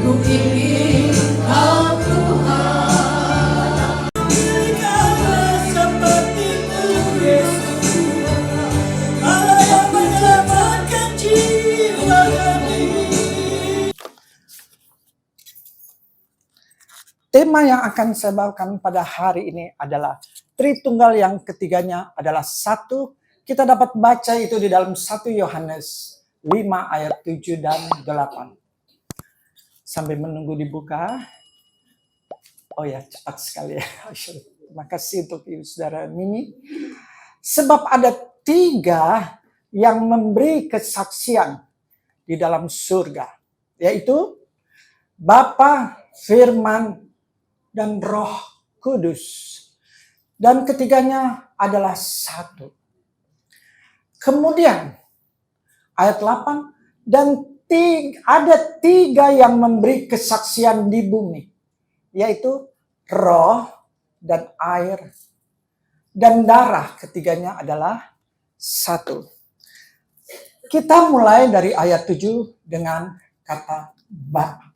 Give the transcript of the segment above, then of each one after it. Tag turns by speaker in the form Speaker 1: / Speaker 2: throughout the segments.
Speaker 1: ku ingin kau Tuhan.
Speaker 2: Berikanlah seperti-Mu Yesus, Allah yang menyelamatkan jiwa kami.
Speaker 3: Tema yang akan saya bawakan pada hari ini adalah Tritunggal, yang ketiganya adalah satu. Kita dapat baca itu di dalam 1 Yohanes 5 ayat 7 dan 8. Sambil menunggu dibuka. Oh ya, cepat sekali ya. Terima kasih untuk ibu saudara Mimi. Sebab ada 3 yang memberi kesaksian di dalam surga, yaitu Bapa, Firman, dan Roh Kudus. Dan ketiganya adalah satu. Kemudian ayat 8, dan ada 3 yang memberi kesaksian di bumi, yaitu roh dan air dan darah. Ketiganya adalah satu. Kita mulai dari ayat 7 dengan kata Bapa.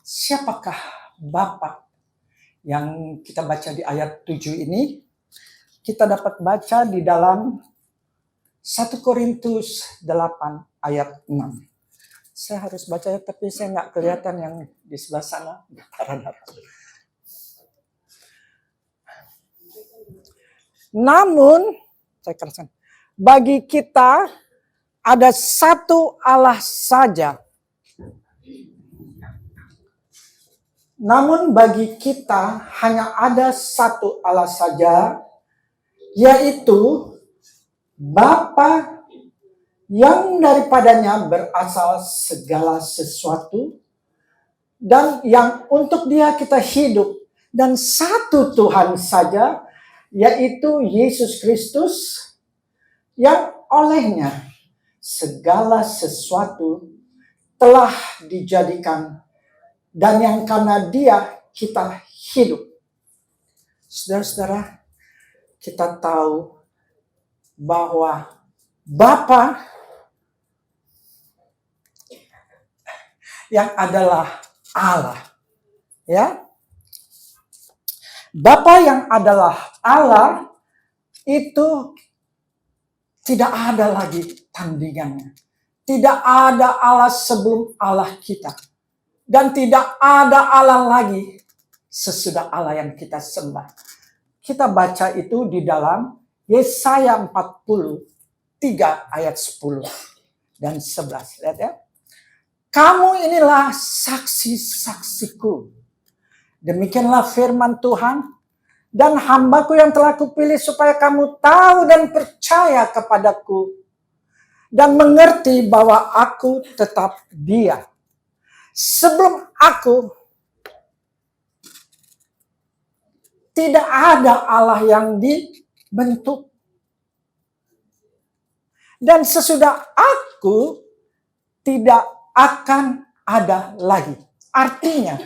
Speaker 3: Siapakah Bapa? Yang kita baca di ayat 7 ini, kita dapat baca di dalam 1 Korintus 8 ayat 6. Saya harus baca ya, tapi saya nggak kelihatan yang di sebelah sana. Namun, saya keraskan, bagi kita ada satu Allah saja. Namun bagi kita hanya ada satu Allah saja, yaitu Bapa yang daripadanya berasal segala sesuatu dan yang untuk Dia kita hidup, dan satu Tuhan saja, yaitu Yesus Kristus, yang olehnya segala sesuatu telah dijadikan dan yang karena Dia kita hidup. Saudara-saudara, kita tahu bahwa Bapa yang adalah Allah, ya. Bapa yang adalah Allah itu tidak ada lagi tandingannya. Tidak ada Allah sebelum Allah kita. Dan tidak ada Allah lagi sesudah Allah yang kita sembah. Kita baca itu di dalam Yesaya 43 ayat 10 dan 11. Lihat ya. Kamu inilah saksi-saksiku. Demikianlah firman Tuhan. Dan hambaku yang telah kupilih supaya kamu tahu dan percaya kepadaku. Dan mengerti bahwa aku tetap Dia. Sebelum aku, tidak ada Allah yang dibentuk. Dan sesudah aku, tidak akan ada lagi. Artinya,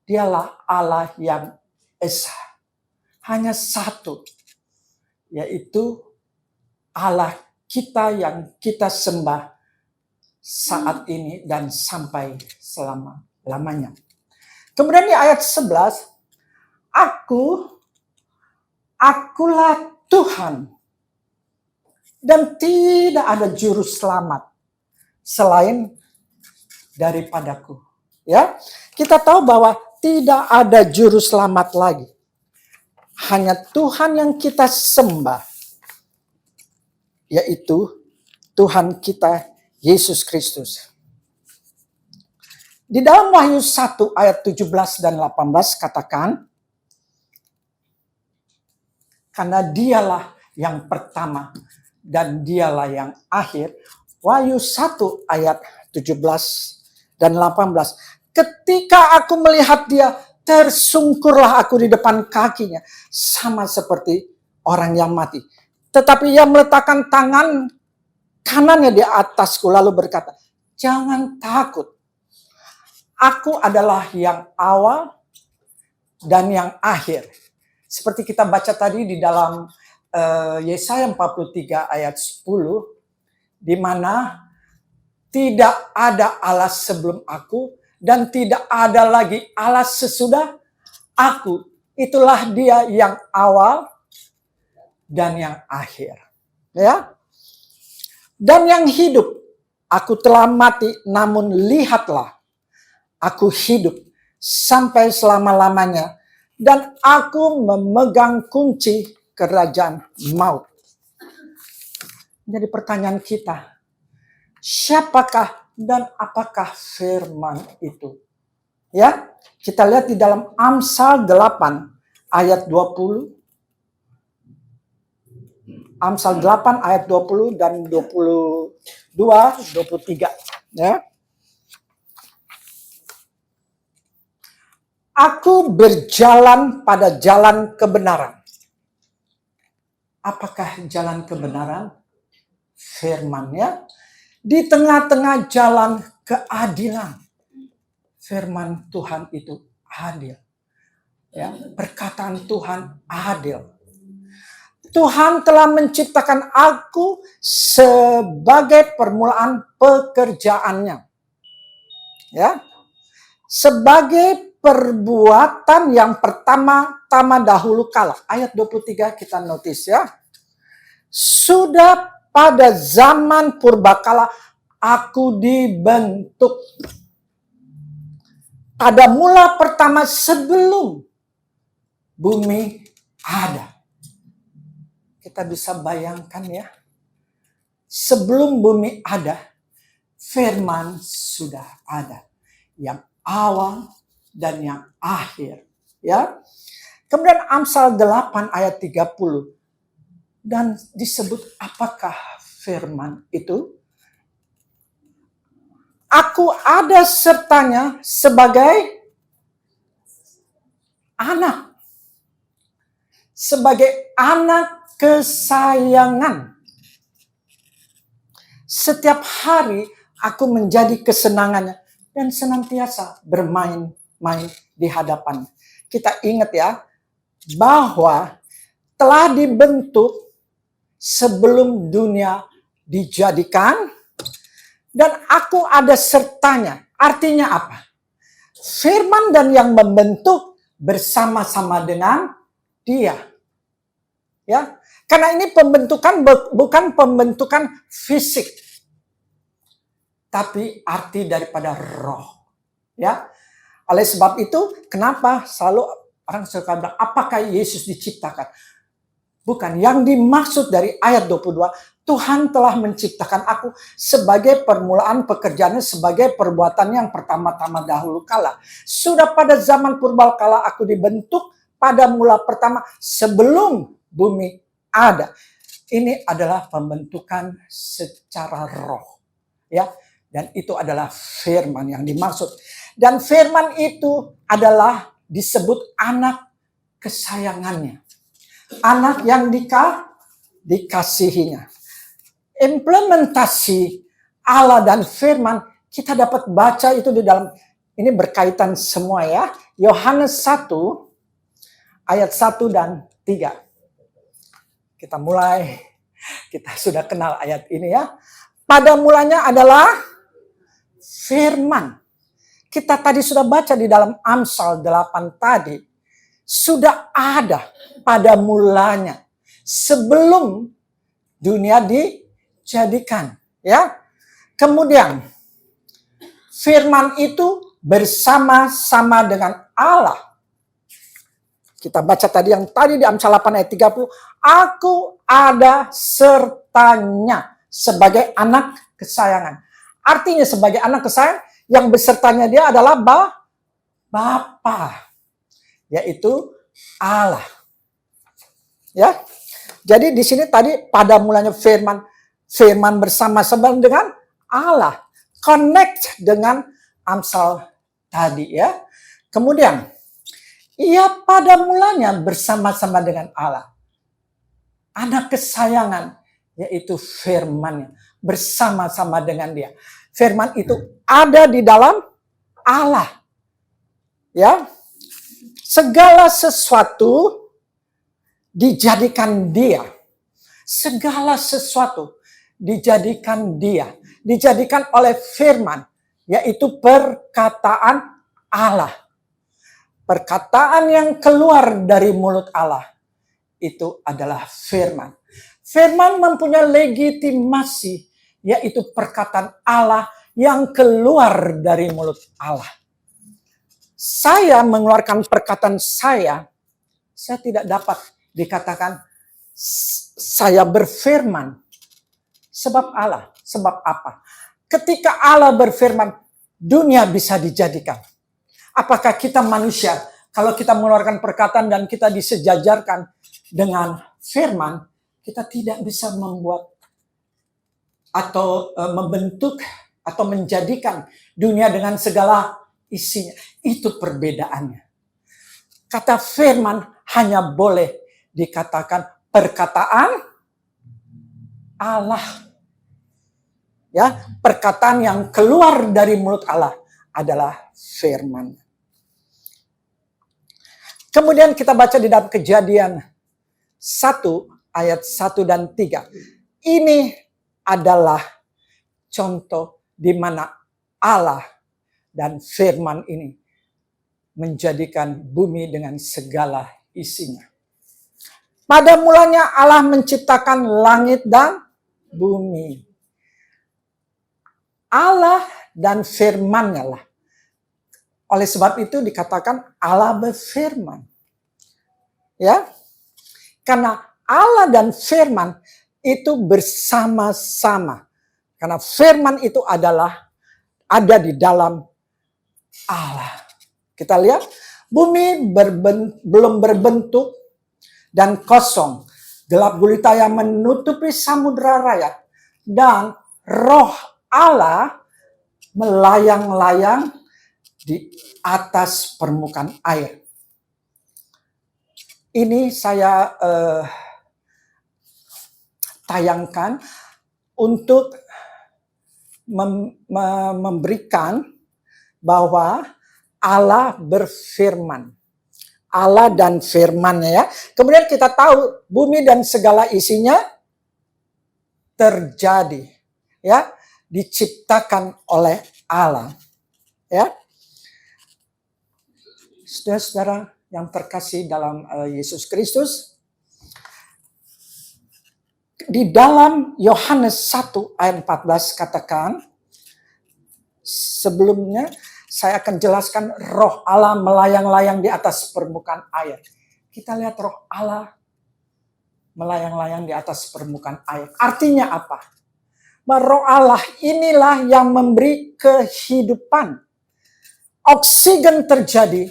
Speaker 3: Dialah Allah yang esa. Hanya satu, yaitu Allah kita yang kita sembah saat ini dan sampai selama-lamanya. Kemudian di ayat 11, akulah Tuhan dan tidak ada juru selamat selain daripadaku. Ya, kita tahu bahwa tidak ada juru selamat lagi. Hanya Tuhan yang kita sembah, yaitu Tuhan kita Yesus Kristus. Di dalam Wahyu 1 ayat 17 dan 18 katakan, karena Dialah yang pertama dan Dialah yang akhir. Wahyu 1 ayat 17 dan 18. Ketika aku melihat Dia, tersungkurlah aku di depan kakinya, sama seperti orang yang mati. Tetapi Ia meletakkan tangan kanannya di atasku lalu berkata, jangan takut. Aku adalah yang awal dan yang akhir. Seperti kita baca tadi di dalam Yesaya 43 ayat 10, di mana tidak ada Allah sebelum aku dan tidak ada lagi Allah sesudah aku. Itulah Dia yang awal dan yang akhir. Ya. Dan yang hidup, aku telah mati, namun lihatlah, aku hidup sampai selama-lamanya, dan aku memegang kunci kerajaan maut. Jadi pertanyaan kita, siapakah dan apakah firman itu? Ya, kita lihat di dalam Amsal 8 ayat 20. Amsal 8 ayat 20 dan 22, 23. Ya. Aku berjalan pada jalan kebenaran. Apakah jalan kebenaran? Firman, ya. Di tengah-tengah jalan keadilan. Firman Tuhan itu adil. Ya, perkataan Tuhan adil. Tuhan telah menciptakan aku sebagai permulaan pekerjaannya. Ya. Sebagai perbuatan yang pertama-tama dahulu kala. Ayat 23 kita notice, ya. Sudah pada zaman purbakala aku dibentuk. Pada mula pertama sebelum bumi ada. Kita bisa bayangkan, ya. Sebelum bumi ada, firman sudah ada. Yang awal dan yang akhir. Ya. Kemudian Amsal 8 ayat 30. Dan disebut apakah firman itu? Aku ada sertanya sebagai anak. Sebagai anak kesayangan. Setiap hari aku menjadi kesenangannya dan senantiasa bermain-main di hadapannya. Kita ingat, ya, bahwa telah dibentuk sebelum dunia dijadikan dan aku ada sertanya. Artinya apa? Firman dan yang membentuk bersama-sama dengan Dia. Ya, karena ini pembentukan bukan pembentukan fisik, tapi arti daripada roh. Ya, oleh sebab itu, kenapa selalu orang suka bilang, apakah Yesus diciptakan? Bukan, yang dimaksud dari ayat 22, Tuhan telah menciptakan aku sebagai permulaan pekerjaannya, sebagai perbuatan yang pertama-tama dahulu kala. Sudah pada zaman purbakala aku dibentuk pada mula pertama sebelum bumi ada. Ini adalah pembentukan secara roh. Ya, dan itu adalah firman yang dimaksud. Dan firman itu adalah disebut anak kesayangannya. Anak yang dikasihinya. Implementasi Allah dan firman kita dapat baca itu di dalam, ini berkaitan semua, ya. Yohanes 1 ayat 1 dan 3. Kita mulai, kita sudah kenal ayat ini, ya. Pada mulanya adalah firman. Kita tadi sudah baca di dalam Amsal 8 tadi. Sudah ada pada mulanya. Sebelum dunia dijadikan. Ya. Kemudian firman itu bersama-sama dengan Allah. Kita baca tadi yang tadi di Amsal 8 ayat 30. Aku ada sertanya sebagai anak kesayangan. Artinya sebagai anak kesayangan yang besertanya dia adalah Bapa. Yaitu Allah. Ya. Jadi di sini tadi pada mulanya firman bersama-sama dengan Allah. Connect dengan Amsal tadi, ya. Kemudian ia pada mulanya bersama-sama dengan Allah. Anak kesayangan, yaitu firman-Nya, bersama-sama dengan Dia. Firman itu ada di dalam Allah. Ya. Segala sesuatu dijadikan Dia. Segala sesuatu dijadikan Dia. Dijadikan oleh firman. yaitu perkataan Allah. Perkataan yang keluar dari mulut Allah itu adalah firman. Firman mempunyai legitimasi, yaitu perkataan Allah yang keluar dari mulut Allah. Saya mengeluarkan perkataan saya tidak dapat dikatakan saya berfirman. Sebab Allah, sebab apa? Ketika Allah berfirman, dunia bisa dijadikan. Apakah kita manusia, kalau kita mengeluarkan perkataan dan kita disejajarkan dengan firman, kita tidak bisa membuat atau membentuk atau menjadikan dunia dengan segala isinya. Itu perbedaannya. Kata firman hanya boleh dikatakan perkataan Allah. Ya, perkataan yang keluar dari mulut Allah adalah firman. Kemudian kita baca di dalam Kejadian 1 ayat 1 dan 3. Ini adalah contoh di mana Allah dan firman ini menjadikan bumi dengan segala isinya. Pada mulanya Allah menciptakan langit dan bumi. Allah dan firman-Nya lah. Oleh sebab itu dikatakan Allah berfirman. Ya. Karena Allah dan firman itu bersama-sama. Karena firman itu adalah ada di dalam Allah. Kita lihat, bumi belum berbentuk dan kosong. Gelap gulita yang menutupi samudera raya. Dan roh Allah melayang-layang di atas permukaan air. Ini saya tayangkan untuk memberikan bahwa Allah berfirman. Allah dan firman-Nya ya. Kemudian kita tahu bumi dan segala isinya terjadi ya, diciptakan oleh Allah. Ya. Saudara-saudara yang terkasih dalam Yesus Kristus, di dalam Yohanes 1 ayat 14 katakan, sebelumnya saya akan jelaskan roh Allah melayang-layang di atas permukaan air. Kita lihat roh Allah melayang-layang di atas permukaan air. Artinya apa? Bahwa roh Allah inilah yang memberi kehidupan. Oksigen terjadi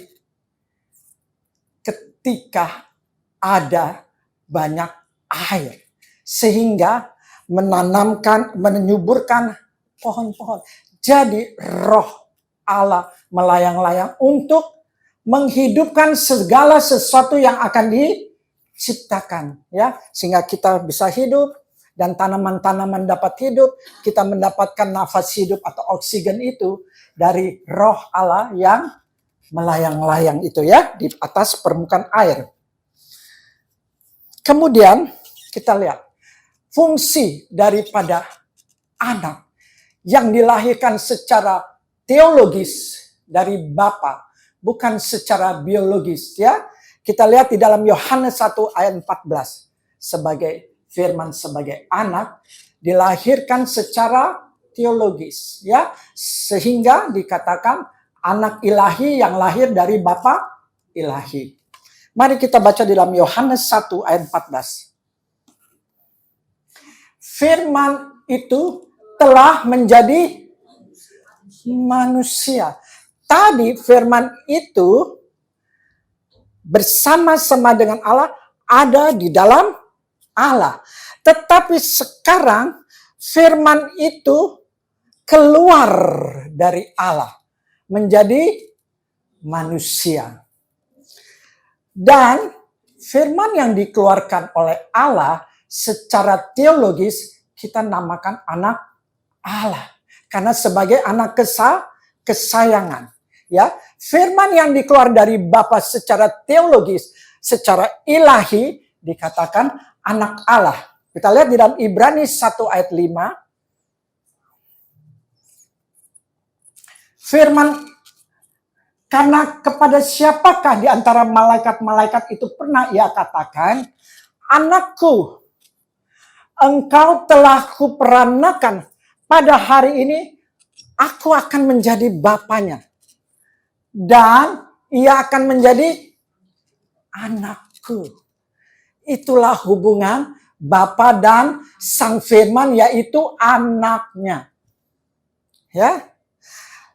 Speaker 3: ketika ada banyak air. Sehingga menyuburkan pohon-pohon. Jadi roh Allah melayang-layang untuk menghidupkan segala sesuatu yang akan diciptakan. Ya, sehingga kita bisa hidup dan tanaman-tanaman dapat hidup. Kita mendapatkan nafas hidup atau oksigen itu dari roh Allah yang melayang-layang itu ya, di atas permukaan air. Kemudian kita lihat fungsi daripada anak yang dilahirkan secara teologis dari Bapa, bukan secara biologis ya. Kita lihat di dalam Yohanes 1 ayat 14, sebagai firman sebagai anak dilahirkan secara teologis ya, sehingga dikatakan anak ilahi yang lahir dari Bapa ilahi. Mari kita baca di dalam Yohanes 1 ayat 14. Firman itu telah menjadi manusia. Tadi firman itu bersama-sama dengan Allah, ada di dalam Allah. Tetapi sekarang firman itu keluar dari Allah menjadi manusia. Dan firman yang dikeluarkan oleh Allah secara teologis kita namakan anak Allah. Karena sebagai anak kesayangan. Ya, firman yang dikeluar dari Bapa secara teologis, secara ilahi dikatakan anak Allah. Kita lihat di dalam Ibrani 1 ayat 5. Firman, karena kepada siapakah di antara malaikat-malaikat itu pernah ia katakan, anakku, engkau telah kuperanakan, pada hari ini aku akan menjadi bapanya. Dan ia akan menjadi anakku. Itulah hubungan Bapa dan Sang Firman, yaitu anaknya. Ya.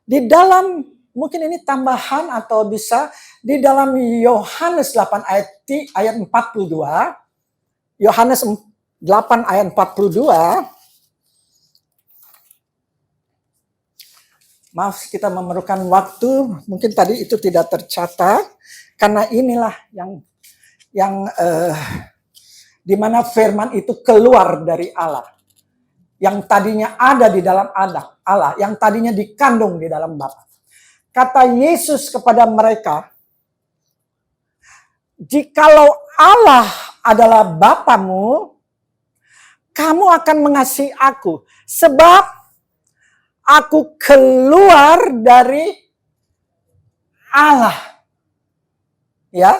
Speaker 3: Di dalam, mungkin ini tambahan atau bisa di dalam Yohanes 8 ayat 42. Yohanes 8 ayat 42. Maaf, kita memerlukan waktu. Mungkin tadi itu tidak tercatat. Karena inilah yang di mana firman itu keluar dari Allah. Yang tadinya ada di dalam Allah. Yang tadinya dikandung di dalam Bapa. Kata Yesus kepada mereka, jikalau Allah adalah Bapamu, kamu akan mengasihi aku. Sebab aku keluar dari Allah. Ya,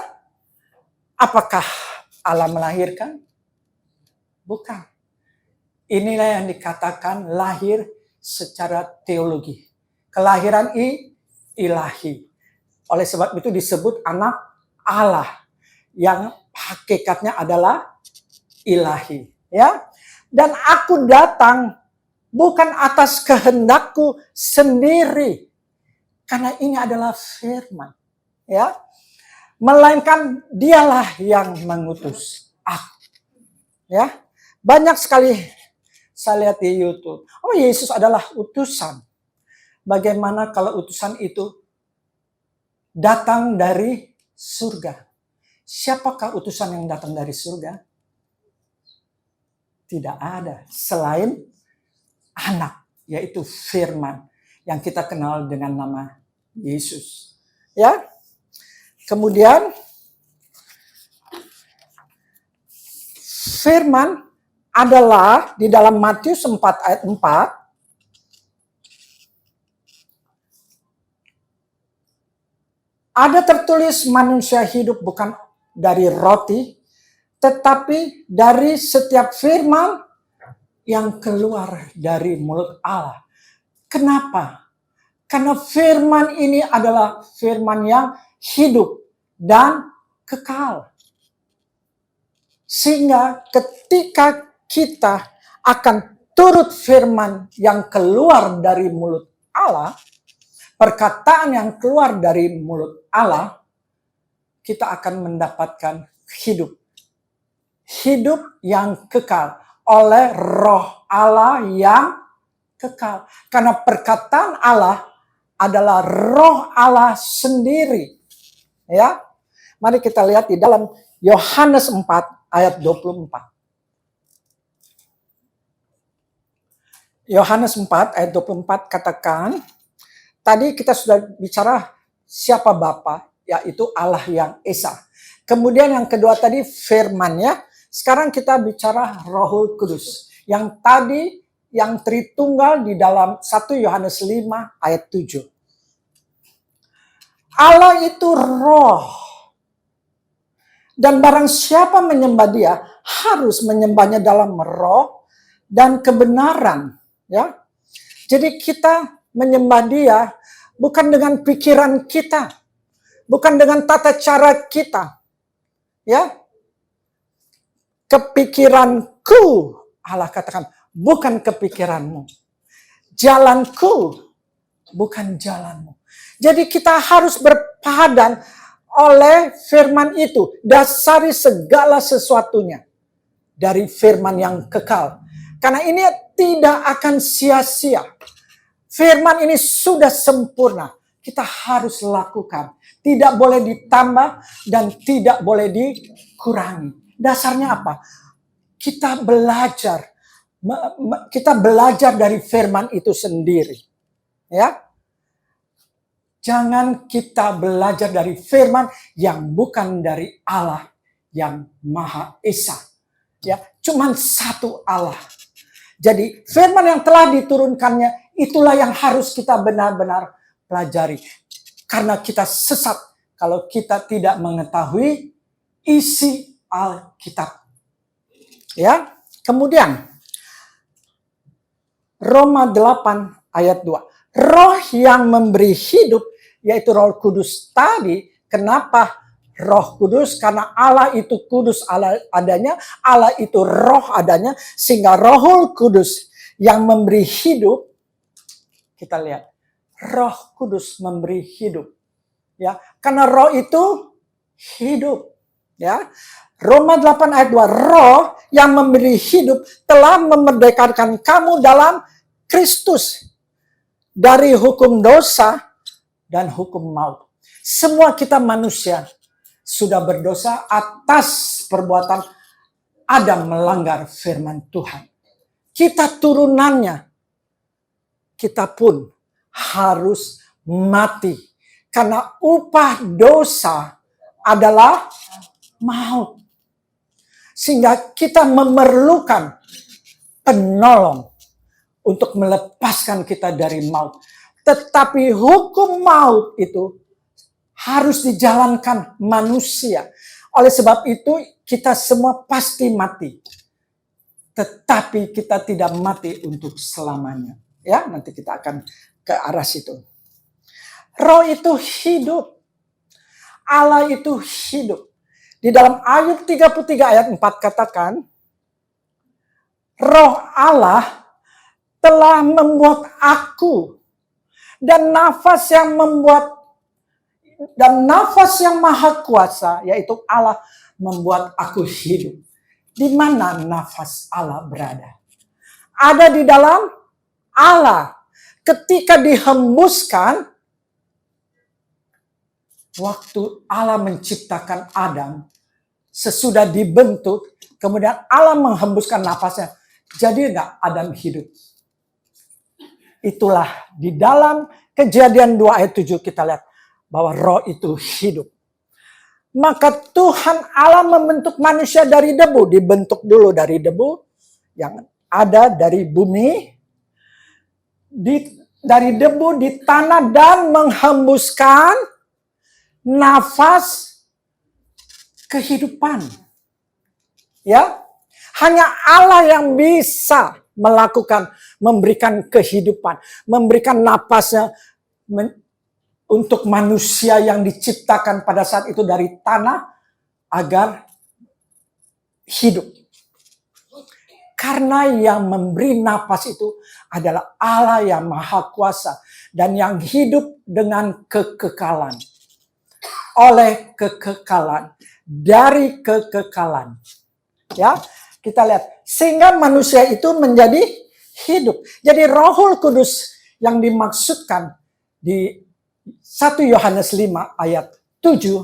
Speaker 3: apakah Allah melahirkan? Bukan. Inilah yang dikatakan lahir secara teologi. Kelahiran ilahi. Oleh sebab itu disebut anak Allah. Yang hakikatnya adalah ilahi. Ya, dan aku datang bukan atas kehendakku sendiri. Karena ini adalah firman. Ya. Melainkan dialah yang mengutus aku. Ya. Banyak sekali saya lihat di YouTube. Oh, Yesus adalah utusan. Bagaimana kalau utusan itu datang dari surga? Siapakah utusan yang datang dari surga? Tidak ada selain anak, yaitu firman yang kita kenal dengan nama Yesus. Ya. Kemudian firman adalah di dalam Matius 4 ayat 4. Ada tertulis manusia hidup bukan dari roti, tetapi dari setiap firman yang keluar dari mulut Allah. Kenapa? Karena firman ini adalah firman yang hidup dan kekal. Sehingga ketika kita akan turut firman yang keluar dari mulut Allah, perkataan yang keluar dari mulut Allah, kita akan mendapatkan hidup. Hidup yang kekal oleh roh Allah yang kekal. Karena perkataan Allah adalah roh Allah sendiri. Ya, mari kita lihat di dalam Yohanes 4 ayat 24. Yohanes 4 ayat 24 katakan, tadi kita sudah bicara siapa Bapa, yaitu Allah yang Esa. Kemudian yang kedua tadi firman-Nya. Sekarang kita bicara Rohul Kudus. Yang tadi yang Tritunggal di dalam 1 Yohanes 5 ayat 7. Allah itu roh. Dan barang siapa menyembah dia, harus menyembahnya dalam roh dan kebenaran. Ya, jadi kita menyembah dia bukan dengan pikiran kita. Bukan dengan tata cara kita. Ya, kepikiranku, Allah katakan, bukan kepikiranmu. Jalanku, bukan jalanmu. Jadi kita harus berpadan oleh firman itu. Dasari segala sesuatunya dari firman yang kekal. Karena ini tidak akan sia-sia. Firman ini sudah sempurna. Kita harus lakukan. Tidak boleh ditambah dan tidak boleh dikurangi. Dasarnya apa? Kita belajar. Kita belajar dari firman itu sendiri. Ya. Jangan kita belajar dari firman yang bukan dari Allah yang Maha Esa. Ya, cuman satu Allah. Jadi firman yang telah diturunkannya itulah yang harus kita benar-benar pelajari. Karena kita sesat kalau kita tidak mengetahui isi Alkitab. Ya, kemudian Roma 8 ayat 2. Roh yang memberi hidup, yaitu Roh Kudus tadi. Kenapa Roh Kudus? Karena Allah itu kudus adanya, Allah itu roh adanya, sehingga Roh Kudus yang memberi hidup. Kita lihat, Roh Kudus memberi hidup. Ya, karena roh itu hidup. Ya, Roma 8 ayat 2, Roh yang memberi hidup telah memerdekakan kamu dalam Kristus dari hukum dosa dan hukum maut. Semua kita manusia sudah berdosa atas perbuatan Adam melanggar firman Tuhan. Kita turunannya, kita pun harus mati. Karena upah dosa adalah maut. Sehingga kita memerlukan penolong untuk melepaskan kita dari maut. Tetapi hukum maut itu harus dijalankan manusia. Oleh sebab itu kita semua pasti mati. Tetapi kita tidak mati untuk selamanya. Ya, nanti kita akan ke arah situ. Roh itu hidup. Allah itu hidup. Di dalam Ayub 33 ayat 4 katakan, Roh Allah telah membuat aku, dan nafas yang maha kuasa, yaitu Allah, membuat aku hidup. Di mana nafas Allah berada? Ada di dalam Allah. Ketika dihembuskan, waktu Allah menciptakan Adam, sesudah dibentuk, kemudian Allah menghembuskan nafasnya. Jadi enggak Adam hidup. Itulah di dalam Kejadian 2 ayat 7 kita lihat bahwa roh itu hidup. Maka Tuhan Allah membentuk manusia dari debu. Dibentuk dulu dari debu yang ada dari bumi. Dari debu di tanah dan menghembuskan nafas kehidupan. Ya, hanya Allah yang bisa melakukan, memberikan kehidupan, memberikan napasnya untuk manusia yang diciptakan pada saat itu dari tanah agar hidup. Karena yang memberi napas itu adalah Allah yang maha kuasa dan yang hidup dengan kekekalan. Oleh kekekalan, dari kekekalan. Ya, kita lihat sehingga manusia itu menjadi hidup. Jadi Roh Kudus yang dimaksudkan di 1 Yohanes 5 ayat 7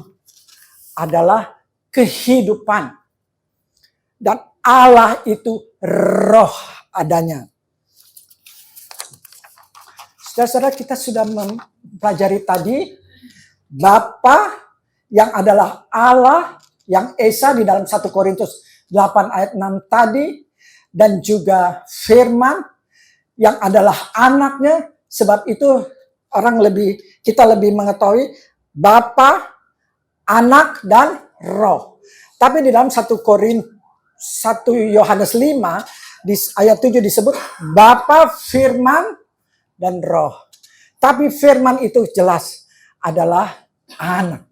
Speaker 3: adalah kehidupan. Dan Allah itu roh adanya. Saudara-saudara, kita sudah mempelajari tadi Bapa yang adalah Allah, yang Esa di dalam 1 Korintus 8 ayat 6 tadi, dan juga Firman yang adalah anaknya. Sebab itu kita lebih mengetahui Bapa, Anak, dan Roh. Tapi di dalam 1 Yohanes 5 di ayat 7 disebut Bapa, Firman, dan Roh. Tapi Firman itu jelas adalah Anak,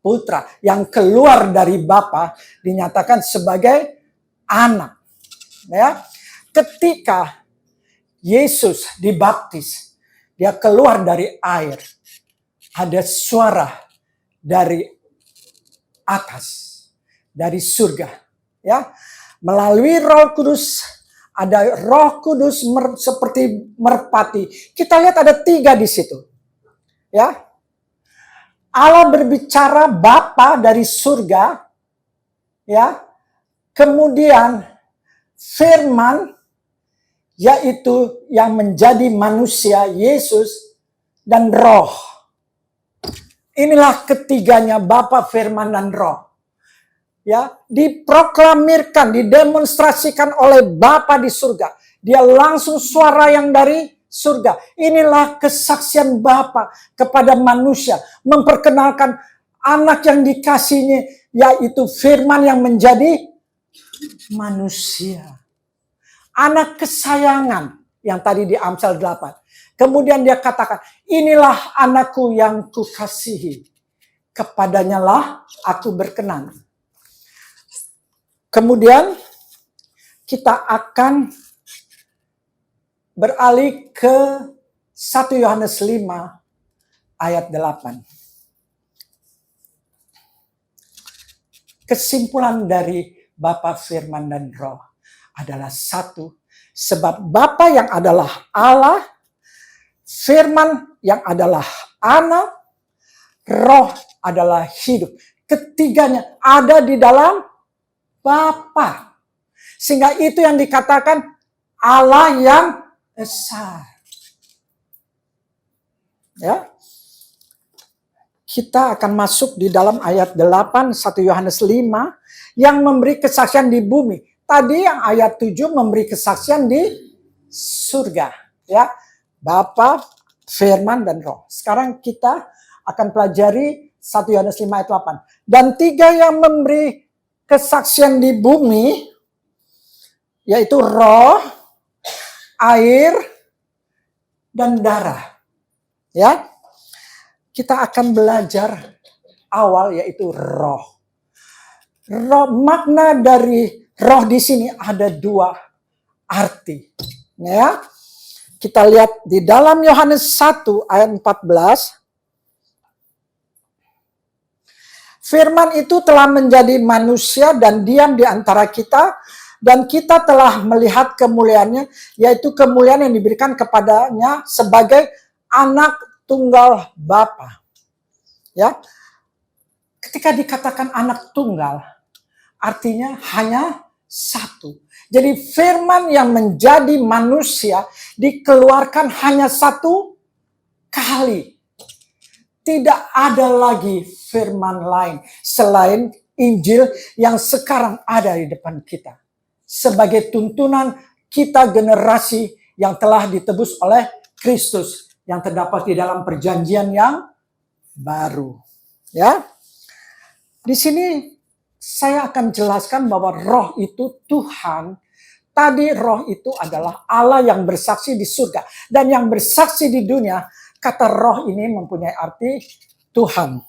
Speaker 3: Putra yang keluar dari Bapa, dinyatakan sebagai anak. Ya, ketika Yesus dibaptis, dia keluar dari air. Ada suara dari atas, dari surga. Ya, melalui Roh Kudus, ada Roh Kudus seperti merpati. Kita lihat ada 3 di situ. Ya, Allah berbicara Bapa dari surga. Ya, kemudian Firman, yaitu yang menjadi manusia, Yesus, dan Roh. Inilah ketiganya, Bapa, Firman, dan Roh. Ya, diproklamirkan, didemonstrasikan oleh Bapa di surga. Dia langsung suara yang dari surga. Inilah kesaksian Bapa kepada manusia, memperkenalkan anak yang dikasihinya, yaitu firman yang menjadi manusia. Anak kesayangan yang tadi di Amsal 8. Kemudian dia katakan, inilah anakku yang kukasihi, kepadanya lah aku berkenan. Kemudian kita akan beralih ke 1 Yohanes 5 ayat 8. Kesimpulan dari Bapa, Firman, dan Roh adalah satu. Sebab Bapa yang adalah Allah, Firman yang adalah Anak, Roh adalah hidup. Ketiganya ada di dalam Bapa. Sehingga itu yang dikatakan Allah yang esa. Ya. Kita akan masuk di dalam ayat 8 1 Yohanes 5 yang memberi kesaksian di bumi. Tadi yang ayat 7 memberi kesaksian di surga, ya. Bapa, Firman, dan Roh. Sekarang kita akan pelajari 1 Yohanes 5 ayat 8. Dan 3 yang memberi kesaksian di bumi, yaitu roh, air, dan darah. Ya, kita akan belajar awal yaitu roh. Roh, makna dari roh di sini ada 2 arti. Ya, kita lihat di dalam Yohanes 1 ayat 14. Firman itu telah menjadi manusia dan diam di antara kita, dan kita telah melihat kemuliaannya, yaitu kemuliaan yang diberikan kepadanya sebagai anak tunggal Bapa. Ya, ketika dikatakan anak tunggal, artinya hanya satu. Jadi firman yang menjadi manusia dikeluarkan hanya 1 kali. Tidak ada lagi firman lain selain Injil yang sekarang ada di depan kita. Sebagai tuntunan kita generasi yang telah ditebus oleh Kristus yang terdapat di dalam perjanjian yang baru. Ya. Di sini saya akan jelaskan bahwa roh itu Tuhan. Tadi roh itu adalah Allah yang bersaksi di surga dan yang bersaksi di dunia. Kata roh ini mempunyai arti Tuhan.